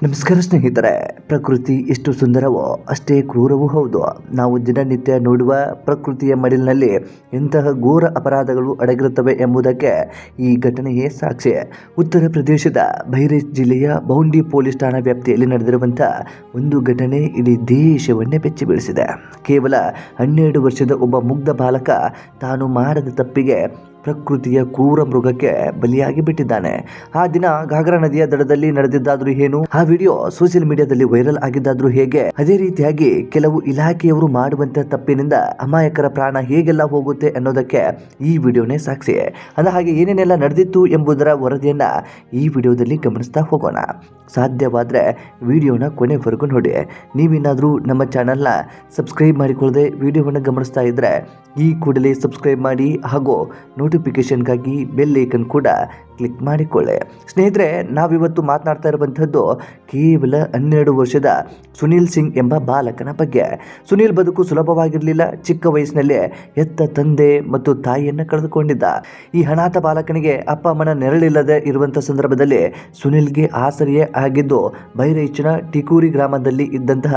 ನಮಸ್ಕಾರ ಸ್ನೇಹಿತರೆ. ಪ್ರಕೃತಿ ಎಷ್ಟು ಸುಂದರವೋ ಅಷ್ಟೇ ಕ್ರೂರವೂ ಹೌದು. ನಾವು ದಿನನಿತ್ಯ ನೋಡುವ ಪ್ರಕೃತಿಯ ಮಡಿಲಿನಲ್ಲಿ ಎಂತಹ ಘೋರ ಅಪರಾಧಗಳು ಅಡಗಿರುತ್ತವೆ ಎಂಬುದಕ್ಕೆ ಈ ಘಟನೆಯೇ ಸಾಕ್ಷಿ. ಉತ್ತರ ಪ್ರದೇಶದ ಬಹ್ರೈಚ್ ಜಿಲ್ಲೆಯ ಬೌಂಡಿ ಪೊಲೀಸ್ ಠಾಣಾ ವ್ಯಾಪ್ತಿಯಲ್ಲಿ ನಡೆದಿರುವಂಥ ಒಂದು ಘಟನೆ ಇಡೀ ದೇಶವನ್ನೇ ಬೆಚ್ಚಿ ಬೀಳಿಸಿದೆ. ಕೇವಲ 12 ವರ್ಷದ ಒಬ್ಬ ಮುಗ್ಧ ಬಾಲಕ ತಾನು ಮಾಡದ ತಪ್ಪಿಗೆ ಪ್ರಕೃತಿಯ ಕ್ರೂರ ಮೃಗಕ್ಕೆ ಬಲಿಯಾಗಿ ಬಿಟ್ಟಿದ್ದಾನೆ. ಆ ದಿನ ಘಾಗ್ರಾ ನದಿಯ ದಡದಲ್ಲಿ ನಡೆದಿದ್ದಾದ್ರೂ ಏನು, ಆ ವಿಡಿಯೋ ಸೋಷಿಯಲ್ ಮೀಡಿಯಾದಲ್ಲಿ ವೈರಲ್ ಆಗಿದ್ದಾದ್ರೂ ಹೇಗೆ, ಅದೇ ರೀತಿಯಾಗಿ ಕೆಲವು ಇಲಾಖೆಯವರು ಮಾಡುವಂತ ತಪ್ಪಿನಿಂದ ಅಮಾಯಕರ ಪ್ರಾಣ ಹೇಗೆಲ್ಲ ಹೋಗುತ್ತೆ ಅನ್ನೋದಕ್ಕೆ ಈ ವಿಡಿಯೋನೇ ಸಾಕ್ಷಿ. ಅಂದ ಹಾಗೆ ಏನೇನೆಲ್ಲ ನಡೆದಿತ್ತು ಎಂಬುದರ ವರದಿಯನ್ನ ಈ ವಿಡಿಯೋದಲ್ಲಿ ಗಮನಿಸ್ತಾ ಹೋಗೋಣ. ಸಾಧ್ಯವಾದರೆ ವಿಡಿಯೋನ ಕೊನೆವರೆಗೂ ನೋಡಿ. ನೀವೇನಾದರೂ ನಮ್ಮ ಚಾನಲ್ನ ಸಬ್ಸ್ಕ್ರೈಬ್ ಮಾಡಿಕೊಳ್ಳದೆ ವಿಡಿಯೋವನ್ನು ಗಮನಿಸ್ತಾ ಇದ್ದರೆ ಈ ಕೂಡಲೇ ಸಬ್ಸ್ಕ್ರೈಬ್ ಮಾಡಿ ಹಾಗೂ ನೋಟಿಫಿಕೇಶನ್ಗಾಗಿ ಬೆಲ್ ಐಕನ್ ಕೂಡ ಕ್ಲಿಕ್ ಮಾಡಿಕೊಳ್ಳಿ. ಸ್ನೇಹಿತರೆ, ನಾವಿವತ್ತು ಮಾತನಾಡ್ತಾ ಇರುವಂಥದ್ದು ಕೇವಲ 12 ವರ್ಷದ ಸುನೀಲ್ ಸಿಂಗ್ ಎಂಬ ಬಾಲಕನ ಬಗ್ಗೆ. ಸುನೀಲ್ ಬದುಕು ಸುಲಭವಾಗಿರಲಿಲ್ಲ. ಚಿಕ್ಕ ವಯಸ್ಸಿನಲ್ಲೇ ಎತ್ತ ತಂದೆ ಮತ್ತು ತಾಯಿಯನ್ನು ಕಳೆದುಕೊಂಡಿದ್ದ. ಈ ಅನಾಥ ಬಾಲಕನಿಗೆ ಅಪ್ಪ ಅಮ್ಮನ ನೆರಳಿಲ್ಲದೆ ಇರುವಂಥ ಸಂದರ್ಭದಲ್ಲಿ ಸುನೀಲ್ಗೆ ಆಸರೆಯೇ ಆಗಿದ್ದು ಬಹ್ರೈಚ್ನ ಟಿಕೂರಿ ಗ್ರಾಮದಲ್ಲಿ ಇದ್ದಂತಹ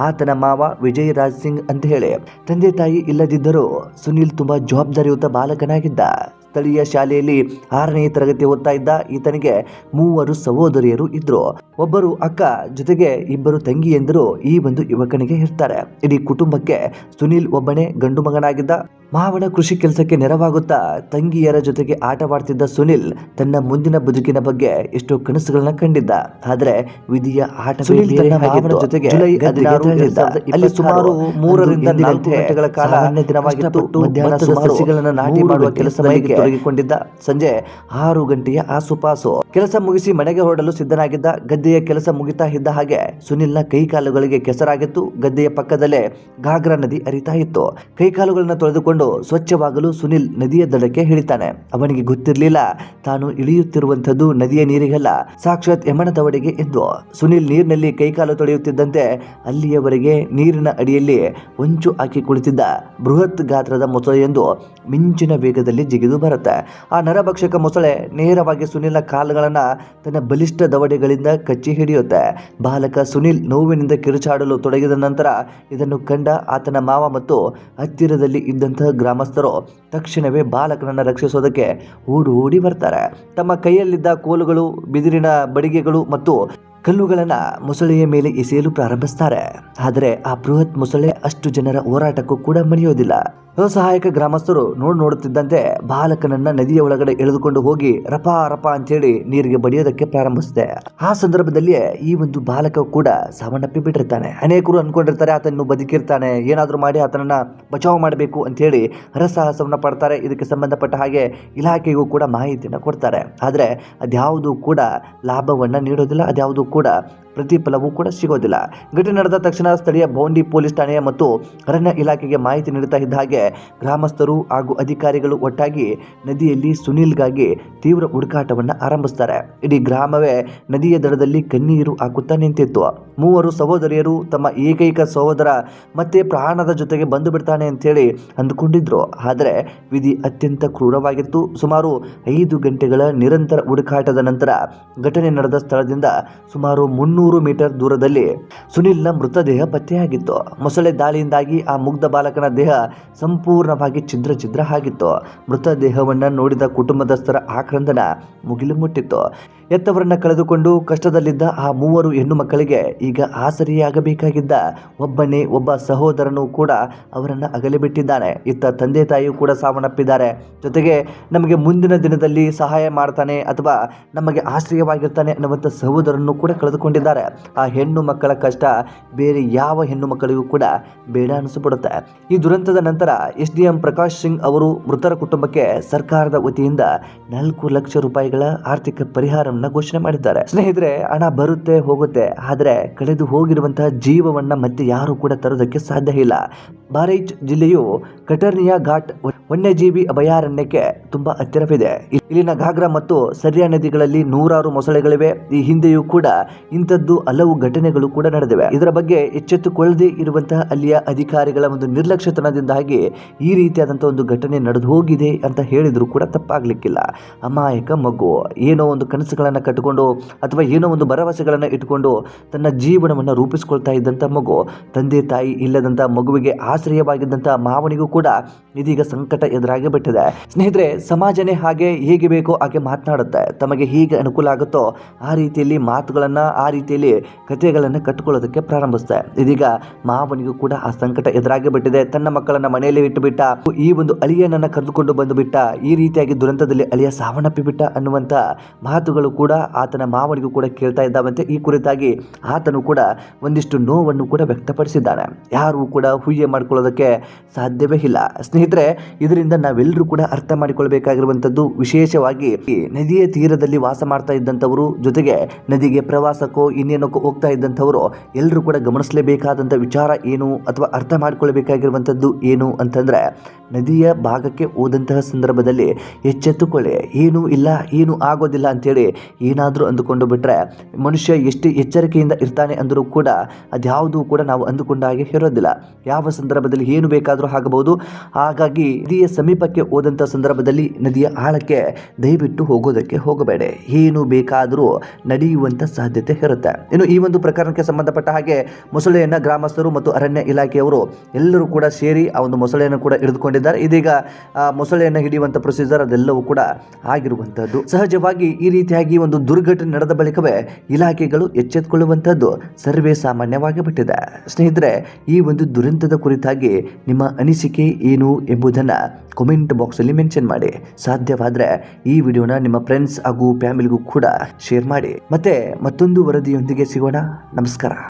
ಆತನ ಮಾವ ವಿಜಯ್ ರಾಜ್ ಸಿಂಗ್ ಅಂತ ಹೇಳಿ. ತಂದೆ ತಾಯಿ ಇಲ್ಲದಿದ್ದರೂ ಸುನೀಲ್ ತುಂಬಾ ಜವಾಬ್ದಾರಿಯುತ ಬಾಲಕನಾಗಿದ್ದ. ಸ್ಥಳೀಯ ಶಾಲೆಯಲ್ಲಿ 6ನೇ ತರಗತಿ ಓದ್ತಾ ಇದ್ದ ಈತನಿಗೆ 3 ಸಹೋದರಿಯರು ಇದ್ರು. ಒಬ್ಬರು ಅಕ್ಕ ಜೊತೆಗೆ 2 ತಂಗಿಯಂದಿರು ಈ ಒಂದು ಯುವಕನಿಗೆ ಇರ್ತಾರೆ. ಇಡೀ ಕುಟುಂಬಕ್ಕೆ ಸುನೀಲ್ ಒಬ್ಬನೇ ಗಂಡು ಮಗನಾಗಿದ್ದ. ಮಾವನ ಕೃಷಿ ಕೆಲಸಕ್ಕೆ ನೆರವಾಗುತ್ತಾ ತಂಗಿಯರ ಜೊತೆಗೆ ಆಟವಾಡ್ತಿದ್ದ ಸುನೀಲ್ ತನ್ನ ಮುಂದಿನ ಬದುಕಿನ ಬಗ್ಗೆ ಎಷ್ಟೋ ಕನಸುಗಳನ್ನ ಕಂಡಿದ್ದ. ಆದರೆ ವಿಧಿಯ ಆಟ ಜೊತೆಗೆ ಅಲ್ಲಿ ಸುಮಾರು 3 ರಿಂದ 4 ಗಂಟೆಗಳ ಕಾಲ ದಿನವಾಗಿತ್ತು. ಮಧ್ಯಾಹ್ನ ಸಸಿಗಳನ್ನು ನಾಟಿ ಮಾಡುವ ಕೆಲಸದಲ್ಲಿ ತೊಡಗಿಕೊಂಡಿದ್ದ. ಸಂಜೆ 6 ಗಂಟೆಯ ಆಸುಪಾಸು ಕೆಲಸ ಮುಗಿಸಿ ಮನೆಗೆ ಹೊರಡಲು ಸಿದ್ಧನಾಗಿದ್ದ. ಗದ್ದೆಯ ಕೆಲಸ ಮುಗಿತಾ ಇದ್ದ ಹಾಗೆ ಸುನೀಲ್ನ ಕೈಕಾಲುಗಳಿಗೆ ಕೆಸರಾಗಿತ್ತು. ಗದ್ದೆಯ ಪಕ್ಕದಲ್ಲೇ ಘಾಗ್ರಾ ನದಿ ಹರಿತಾ ಇತ್ತು. ಕೈಕಾಲುಗಳನ್ನ ತೊಳೆದುಕೊಂಡು ಸ್ವಚ್ಛವಾಗಲು ಸುನೀಲ್ ನದಿಯ ದಡಕ್ಕೆ ಇಳಿತಾನೆ. ಅವನಿಗೆ ಗೊತ್ತಿರಲಿಲ್ಲ ತಾನು ಇಳಿಯುತ್ತಿರುವಂತದ್ದು ನದಿಯ ನೀರಿಗಲ್ಲ, ಸಾಕ್ಷಾತ್ ಯಮನ ದವಡೆಗೆ ಎಂದು. ಸುನೀಲ್ ನೀರಿನಲ್ಲಿ ಕೈಕಾಲು ತೊಳೆಯುತ್ತಿದ್ದಂತೆ ಅಲ್ಲಿಯವರೆಗೆ ನೀರಿನ ಅಡಿಯಲ್ಲಿ ಹೊಂಚು ಹಾಕಿ ಕುಳಿತಿದ್ದ ಬೃಹತ್ ಗಾತ್ರದ ಮೊಸಳೆಯೊಂದು ಮಿಂಚಿನ ವೇಗದಲ್ಲಿ ಜಿಗಿದು ಬರುತ್ತೆ. ಆ ನರಭಕ್ಷಕ ಮೊಸಳೆ ನೇರವಾಗಿ ಸುನೀಲ್ನ ಕಾಲುಗಳನ್ನ ತನ್ನ ಬಲಿಷ್ಠ ದವಡೆಗಳಿಂದ ಕಚ್ಚಿ ಹಿಡಿಯುತ್ತೆ. ಬಾಲಕ ಸುನೀಲ್ ನೋವಿನಿಂದ ಕಿರುಚಾಡಲು ತೊಡಗಿದ ನಂತರ ಇದನ್ನು ಕಂಡ ಆತನ ಮಾವ ಮತ್ತು ಹತ್ತಿರದಲ್ಲಿ ಇದ್ದಂತಹ ಗ್ರಾಮಸ್ಥರು ತಕ್ಷಣವೇ ಬಾಲಕನನ್ನು ರಕ್ಷಿಸೋದಕ್ಕೆ ಓಡಿ ಬರ್ತಾರೆ. ತಮ್ಮ ಕೈಯಲ್ಲಿದ್ದ ಕೋಲುಗಳು, ಬಿದಿರಿನ ಬಡಿಗೆಗಳು ಮತ್ತು ಕಲ್ಲುಗಳನ್ನು ಮೊಸಳೆಯ ಮೇಲೆ ಎಸೆಯಲು ಪ್ರಾರಂಭಿಸ್ತಾರೆ. ಆದರೆ ಆ ಬೃಹತ್ ಮೊಸಳೆ ಅಷ್ಟು ಜನರ ಹೋರಾಟಕ್ಕೂ ಕೂಡ ಮಣಿಯೋದಿಲ್ಲ. ಅಸಹಾಯಕ ಗ್ರಾಮಸ್ಥರು ನೋಡುತ್ತಿದ್ದಂತೆ ಬಾಲಕನನ್ನ ನದಿಯ ಒಳಗಡೆ ಎಳೆದುಕೊಂಡು ಹೋಗಿ ರಪ ರಪ ಅಂತೇಳಿ ನೀರಿಗೆ ಬಡಿಯೋದಕ್ಕೆ ಪ್ರಾರಂಭಿಸಿದೆ. ಆ ಸಂದರ್ಭದಲ್ಲಿ ಈ ಒಂದು ಬಾಲಕ ಕೂಡ ಸಾವನ್ನಪ್ಪಿ ಬಿಟ್ಟಿರ್ತಾನೆ. ಅನೇಕರು ಅನ್ಕೊಂಡಿರ್ತಾರೆ ಆತನ್ನು ಬದುಕಿರ್ತಾನೆ, ಏನಾದರೂ ಮಾಡಿ ಆತನನ್ನ ಬಚಾವ್ ಮಾಡಬೇಕು ಅಂತ ಹೇಳಿ ಹರಸಾಹಸವನ್ನ ಪಡ್ತಾರೆ. ಇದಕ್ಕೆ ಸಂಬಂಧಪಟ್ಟ ಹಾಗೆ ಇಲಾಖೆಗೂ ಕೂಡ ಮಾಹಿತಿಯನ್ನು ಕೊಡ್ತಾರೆ. ಆದರೆ ಅದ್ಯಾವುದೂ ಕೂಡ ಲಾಭವನ್ನ ನೀಡೋದಿಲ್ಲ, ಅದ್ಯಾವುದೂ ಕೂಡ ಪ್ರತಿಫಲವೂ ಕೂಡ ಸಿಗೋದಿಲ್ಲ. ಘಟನೆ ನಡೆದ ತಕ್ಷಣ ಸ್ಥಳೀಯ ಬೌಂಡಿ ಪೊಲೀಸ್ ಠಾಣೆಯ ಮತ್ತು ಅರಣ್ಯ ಇಲಾಖೆಗೆ ಮಾಹಿತಿ ನೀಡುತ್ತಾ ಇದ್ದ ಹಾಗೆ ಗ್ರಾಮಸ್ಥರು ಹಾಗೂ ಅಧಿಕಾರಿಗಳು ಒಟ್ಟಾಗಿ ನದಿಯಲ್ಲಿ ಸುನೀಲ್ಗಾಗಿ ತೀವ್ರ ಹುಡುಕಾಟವನ್ನು ಆರಂಭಿಸ್ತಾರೆ. ಇಡೀ ಗ್ರಾಮವೇ ನದಿಯ ದಡದಲ್ಲಿ ಕಣ್ಣೀರು ಹಾಕುತ್ತಾ ನಿಂತಿತ್ತು. 3 ಸಹೋದರಿಯರು ತಮ್ಮ ಏಕೈಕ ಸಹೋದರ ಮತ್ತೆ ಪ್ರಾಣದ ಜೊತೆಗೆ ಬಂದು ಬಿಡ್ತಾನೆ ಅಂತೇಳಿ ಅಂದುಕೊಂಡಿದ್ರು. ಆದರೆ ವಿಧಿ ಅತ್ಯಂತ ಕ್ರೂರವಾಗಿತ್ತು. ಸುಮಾರು 5 ಗಂಟೆಗಳ ನಿರಂತರ ಹುಡುಕಾಟದ ನಂತರ ಘಟನೆ ನಡೆದ ಸ್ಥಳದಿಂದ ಸುಮಾರು 300 ಮೀಟರ್ ದೂರದಲ್ಲಿ ಸುನೀಲ್ನ ಮೃತದೇಹ ಪತ್ತೆಯಾಗಿತ್ತು. ಮೊಸಳೆ ದಾಳಿಯಿಂದಾಗಿ ಆ ಮುಗ್ಧ ಬಾಲಕನ ದೇಹ ಸಂಪೂರ್ಣವಾಗಿ ಛಿದ್ರ ಆಗಿತ್ತು. ಮೃತದೇಹವನ್ನು ನೋಡಿದ ಕುಟುಂಬದಸ್ಥರ ಆಕ್ರಂದನ ಮುಗಿಲು ಮುಟ್ಟಿತ್ತು. ಎತ್ತವರನ್ನ ಕಳೆದುಕೊಂಡು ಕಷ್ಟದಲ್ಲಿದ್ದ ಆ 3 ಹೆಣ್ಣು ಮಕ್ಕಳಿಗೆ ಈಗ ಆಸರೆಯಾಗಬೇಕಾಗಿದ್ದ ಒಬ್ಬ ಸಹೋದರನು ಕೂಡ ಅವರನ್ನು ಅಗಲಿಬಿಟ್ಟಿದ್ದಾನೆ. ಇತ್ತ ತಂದೆ ತಾಯಿಯೂ ಕೂಡ ಸಾವನ್ನಪ್ಪಿದ್ದಾರೆ. ಜೊತೆಗೆ ನಮಗೆ ಮುಂದಿನ ದಿನದಲ್ಲಿ ಸಹಾಯ ಮಾಡ್ತಾನೆ ಅಥವಾ ನಮಗೆ ಆಶ್ರಯವಾಗಿರ್ತಾನೆ ಅನ್ನುವಂಥ ಸಹೋದರನ್ನು ಕೂಡ ಕಳೆದುಕೊಂಡಿದ್ದಾರೆ. ಆ ಹೆಣ್ಣು ಮಕ್ಕಳ ಕಷ್ಟ ಬೇರೆ ಯಾವ ಹೆಣ್ಣು ಮಕ್ಕಳಿಗೂ ಕೂಡ ಬೇಡ ಅನಿಸಿಬಿಡುತ್ತೆ. ಈ ದುರಂತದ ನಂತರ SDM ಪ್ರಕಾಶ್ ಸಿಂಗ್ ಅವರು ಮೃತರ ಕುಟುಂಬಕ್ಕೆ ಸರ್ಕಾರದ ವತಿಯಿಂದ 4 ಲಕ್ಷ ರೂಪಾಯಿಗಳ ಆರ್ಥಿಕ ಪರಿಹಾರ ಘೋಷಣೆ ಮಾಡಿದ್ದಾರೆ. ಸ್ನೇಹಿತರೆ, ಹಣ ಬರುತ್ತೆ ಹೋಗುತ್ತೆ, ಆದರೆ ಕಳೆದು ಹೋಗಿರುವಂತಹ ಜೀವವನ್ನ ಮತ್ತೆ ಯಾರು ಕೂಡ ತರೋದಕ್ಕೆ ಸಾಧ್ಯ ಇಲ್ಲ. ಬಹ್ರೈಚ್ ಜಿಲ್ಲೆಯು ಕಟರ್ನಿಯಾ ಘಾಟ್ ವನ್ಯಜೀವಿ ಅಭಯಾರಣ್ಯಕ್ಕೆ ತುಂಬಾ ಹತ್ತಿರವಿದೆ. ಇಲ್ಲಿನ ಘಾಗ್ರಾ ಮತ್ತು ಸರ್ಯಾ ನದಿಗಳಲ್ಲಿ 100 ಮೊಸಳೆಗಳಿವೆ. ಈ ಹಿಂದೆಯೂ ಕೂಡ ಇಂಥದ್ದು ಹಲವು ಘಟನೆಗಳು ಕೂಡ ನಡೆದಿವೆ. ಇದರ ಬಗ್ಗೆ ಎಚ್ಚೆತ್ತುಕೊಳ್ಳದೆ ಇರುವಂತಹ ಅಲ್ಲಿಯ ಅಧಿಕಾರಿಗಳ ಒಂದು ನಿರ್ಲಕ್ಷ್ಯತನದಿಂದಾಗಿ ಈ ರೀತಿಯಾದಂತಹ ಒಂದು ಘಟನೆ ನಡೆದು ಹೋಗಿದೆ ಅಂತ ಹೇಳಿದ್ರು ಕೂಡ ತಪ್ಪಾಗ್ಲಿಕ್ಕಿಲ್ಲ. ಅಮಾಯಕ ಮಗು ಏನೋ ಒಂದು ಕನಸುಗಳ ಕನಸುಗಳನ್ನು ಕಟ್ಟಿಕೊಂಡು ಅಥವಾ ಏನೋ ಒಂದು ಭರವಸೆಗಳನ್ನು ಇಟ್ಟುಕೊಂಡು ತನ್ನ ಜೀವನವನ್ನು ರೂಪಿಸ್ಕೊಳ್ತಾ ಇದ್ದಂಥ ಮಗು, ತಂದೆ ತಾಯಿ ಇಲ್ಲದಂಥ ಮಗುವಿಗೆ ಆಶ್ರಯವಾಗಿದ್ದಂಥ ಮಾವನಿಗೂ ಕೂಡ ಇದೀಗ ಸಂಕಟ ಎದುರಾಗಿ ಬಿಟ್ಟಿದೆ. ಸ್ನೇಹಿತರೆ, ಸಮಾಜನೇ ಹಾಗೆ ಹೇಗೆ ಬೇಕೋ ಹಾಗೆ ಮಾತನಾಡುತ್ತೆ. ತಮಗೆ ಹೇಗೆ ಅನುಕೂಲ ಆಗುತ್ತೋ ಆ ರೀತಿಯಲ್ಲಿ ಮಾತುಗಳನ್ನು, ಆ ರೀತಿಯಲ್ಲಿ ಕಥೆಗಳನ್ನು ಕಟ್ಟಿಕೊಳ್ಳೋದಕ್ಕೆ ಪ್ರಾರಂಭಿಸುತ್ತೆ. ಇದೀಗ ಮಾವನಿಗೂ ಕೂಡ ಆ ಸಂಕಟ ಎದುರಾಗಿ ಬಿಟ್ಟಿದೆ. ತನ್ನ ಮಕ್ಕಳನ್ನ ಮನೆಯಲ್ಲಿ ಇಟ್ಟು ಬಿಟ್ಟ, ಈ ಒಂದು ಅಳಿಯನನ್ನ ಕರೆದುಕೊಂಡು ಬಂದು ಬಿಟ್ಟ, ಈ ರೀತಿಯಾಗಿ ದುರಂತದಲ್ಲಿ ಅಳಿಯ ಸಾವನ್ನಪ್ಪಿ ಬಿಟ್ಟ ಅನ್ನುವಂಥ ಮಾತುಗಳು ಕೂಡ ಆತನ ಮಾವನಿಗೂ ಕೂಡ ಕೇಳ್ತಾ ಇದ್ದಾವಂತೆ. ಈ ಕುರಿತಾಗಿ ಆತನು ಕೂಡ ಒಂದಿಷ್ಟು ನೋವನ್ನು ಕೂಡ ವ್ಯಕ್ತಪಡಿಸಿದ್ದಾನೆ. ಯಾರು ಕೂಡ ಹುಯ್ಯೆ ಮಾಡಿಕೊಳ್ಳೋದಕ್ಕೆ ಸಾಧ್ಯವೇ ಇಲ್ಲ. ಸ್ನೇಹಿತರೆ, ಇದರಿಂದ ನಾವೆಲ್ಲರೂ ಕೂಡ ಅರ್ಥ ಮಾಡಿಕೊಳ್ಬೇಕಾಗಿರುವಂಥದ್ದು, ವಿಶೇಷವಾಗಿ ನದಿಯ ತೀರದಲ್ಲಿ ವಾಸ ಮಾಡ್ತಾ ಇದ್ದಂಥವರು, ಜೊತೆಗೆ ನದಿಗೆ ಪ್ರವಾಸಕ್ಕೋ ಇನ್ನೇನಕ್ಕೋ ಹೋಗ್ತಾ ಇದ್ದಂಥವರು ಎಲ್ಲರೂ ಕೂಡ ಗಮನಿಸಲೇಬೇಕಾದಂಥ ವಿಚಾರ ಏನು ಅಥವಾ ಅರ್ಥ ಮಾಡಿಕೊಳ್ಬೇಕಾಗಿರುವಂಥದ್ದು ಏನು ಅಂತಂದರೆ, ನದಿಯ ಭಾಗಕ್ಕೆ ಹೋದಂತಹ ಸಂದರ್ಭದಲ್ಲಿ ಎಚ್ಚೆತ್ತುಕೊಳ್ಳಿ. ಏನೂ ಇಲ್ಲ, ಏನೂ ಆಗೋದಿಲ್ಲ ಅಂತೇಳಿ ಏನಾದರೂ ಅಂದುಕೊಂಡು ಬಿಟ್ಟರೆ ಮನುಷ್ಯ ಎಷ್ಟು ಎಚ್ಚರಿಕೆಯಿಂದ ಇರ್ತಾನೆ ಅಂದರೂ ಕೂಡ ಅದ್ಯಾವುದೂ ಕೂಡ ನಾವು ಅಂದುಕೊಂಡ ಹಾಗೆ ಇರೋದಿಲ್ಲ. ಯಾವ ಸಂದರ್ಭದಲ್ಲಿ ಏನು ಬೇಕಾದರೂ ಆಗಬಹುದು. ಹಾಗಾಗಿ ನದಿಯ ಸಮೀಪಕ್ಕೆ ಹೋದಂಥ ಸಂದರ್ಭದಲ್ಲಿ ನದಿಯ ಆಳಕ್ಕೆ ದಯವಿಟ್ಟು ಹೋಗೋದಕ್ಕೆ ಹೋಗಬೇಡಿ. ಏನು ಬೇಕಾದರೂ ನಡೆಯುವಂಥ ಸಾಧ್ಯತೆ ಇರುತ್ತೆ. ಇನ್ನು ಈ ಒಂದು ಪ್ರಕರಣಕ್ಕೆ ಸಂಬಂಧಪಟ್ಟ ಹಾಗೆ ಮೊಸಳೆಯನ್ನು ಗ್ರಾಮಸ್ಥರು ಮತ್ತು ಅರಣ್ಯ ಇಲಾಖೆಯವರು ಎಲ್ಲರೂ ಕೂಡ ಸೇರಿ ಆ ಒಂದು ಮೊಸಳೆಯನ್ನು ಕೂಡ ಹಿಡಿದುಕೊಂಡಿದ್ದಾರೆ. ಇದೀಗ ಮೊಸಳೆಯನ್ನು ಹಿಡಿಯುವಂಥ ಪ್ರೊಸೀಜರ್ ಅದೆಲ್ಲವೂ ಕೂಡ ಆಗಿರುವಂಥದ್ದು. ಸಹಜವಾಗಿ ಈ ರೀತಿಯಾಗಿ ಒಂದು ದುರ್ಘಟನೆ ನಡೆದ ಬಳಿಕವೇ ಇಲಾಖೆಗಳು ಎಚ್ಚೆತ್ತುಕೊಳ್ಳುವಂಥದ್ದು ಸರ್ವೇ ಸಾಮಾನ್ಯವಾಗಿ ಬಿಟ್ಟಿದೆ. ಸ್ನೇಹಿತರೆ, ಈ ಒಂದು ದುರಂತದ ಕುರಿತಾಗಿ ನಿಮ್ಮ ಅನಿಸಿಕೆ ಏನು ಎಂಬುದನ್ನು ಕಾಮೆಂಟ್ ಬಾಕ್ಸಲ್ಲಿ ಮೆನ್ಷನ್ ಮಾಡಿ. ಸಾಧ್ಯವಾದರೆ ಈ ವಿಡಿಯೋನ ನಿಮ್ಮ ಫ್ರೆಂಡ್ಸ್ ಹಾಗೂ ಫ್ಯಾಮಿಲಿಗೂ ಕೂಡ ಶೇರ್ ಮಾಡಿ. ಮತ್ತೆ ಮತ್ತೊಂದು ವರದಿಯೊಂದಿಗೆ ಸಿಗೋಣ. ನಮಸ್ಕಾರ.